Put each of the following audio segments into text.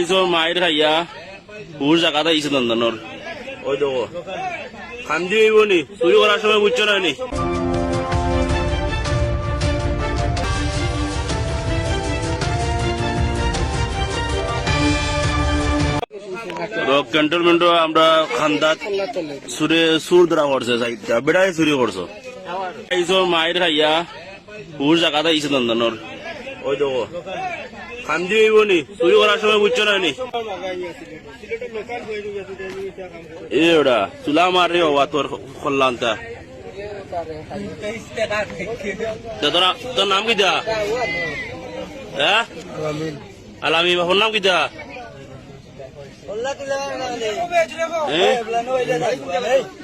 আইসো মায়ের খাইয়া হুর জায়গাতে আইসে নন্দনর ওই দেখো খান্দি হইব নি চুরি করার সময় বুঝছো না নি ক্যান্টনমেন্ট আমরা খান্দাত সুর ধরা করছে বেড়াই চুরি করছো আইসো মায়ের খাইয়া হুর জায়গাতে আইসে নন্দনর ওই দেখো খান্দি হইব নি চুরি করার সময় বুঝছো না নি ওটা চুলা মারে হওয়া তোর কল্যাণটা তোর নাম কি দা হ্যাঁ আলামি বাবার নাম কি দা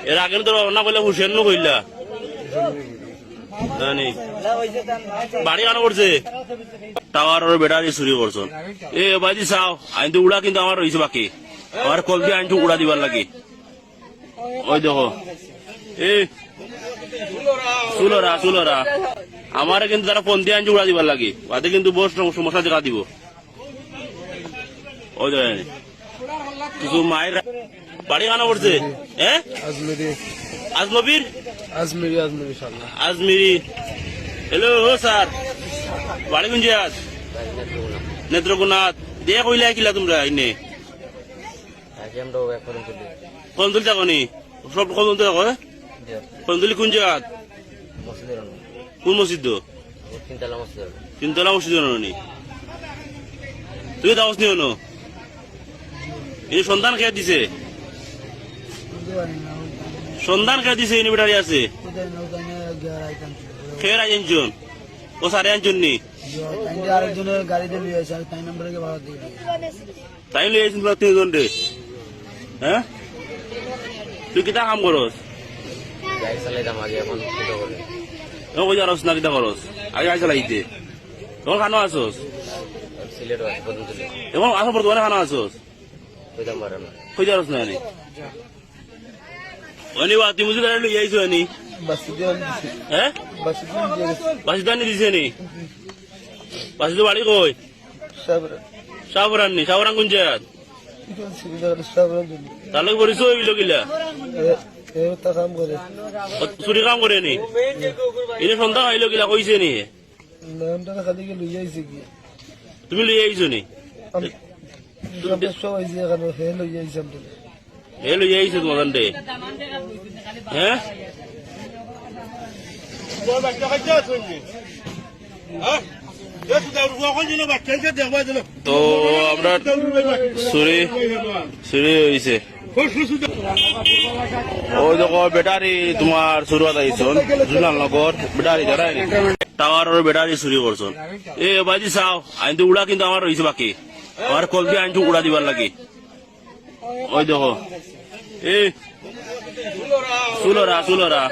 এর আগে তোর না বললে হুসেন নো কইলা বাড়ি আনা করছে টাওয়ার ব্যাটারি চুরি করছো এ বাজি চাও আইন তো উড়া কিন্তু আমার রয়েছে বাকি আমার কল দিয়ে আইন তো উড়া দিবার লাগে ওই দেখো এ চুলরা আমার কিন্তু তারা ফোন দিয়ে আইন উড়া দিবার লাগে বাদে কিন্তু বস সমস্যা দেখা দিব ওই দেখেন কিছু মায়ের বাড়ি আনা করছে হ্যাঁ আজমবির আজমিরি হ্যালো স্যার বাড়ি কোন জায়গা নেত্রকোনাথ দিয়ে কইলা কিলা তোমরা ইনে কন্দুল থাকো নি সব কন্দুল থাকো কন্দুলি কোন জায়গা কোন মসজিদ তিনতলা মসজিদ নি তুই দাওস নি হনো এই সন্ধান খেয়ে দিছে সন্ধান খেয়ে দিছে ইউনিভার্সিটি আছে খেয়ে আইনজন ও সাড়ে আইনজন নি তাই লিয়ে আইসিন তিনজন রে হ্যাঁ তুই কিতা কাম করস কই যারস না কিতা করস আগে আই চালাইতে তখন খানো আসস এবং আসো বর্তমানে খানো আসস কই যারস না নি অনি বাতি মুজি করে লই আইছো নি হ্যাঁ বাসিদানি দিছে নি বাসিদ বাড়ি কই সাবরান নি সাবরান কোন জায়গা তাহলে পরিচয় হইল কিলা চুরি কাম করে নি এনে সন্ধ্যা হইল কিলা কইছে নি তুমি লই আইছো নি হে লই আইছো তোমার দে হ্যাঁ তো আপনার চুরি হয়েছে ওই দেখো ব্যাটারি তোমার চুরুয়াত আইছন জুনালনগর ব্যাটারি ধরাই টাওয়ারের ব্যাটারি চুরি করছন এ বাজি চাও আইন তো উড়া কিন্তু আমার রয়েছে বাকি আমার কল দিয়ে আইন তো উড়া দিবার লাগে ওই দেখো এ চুলরা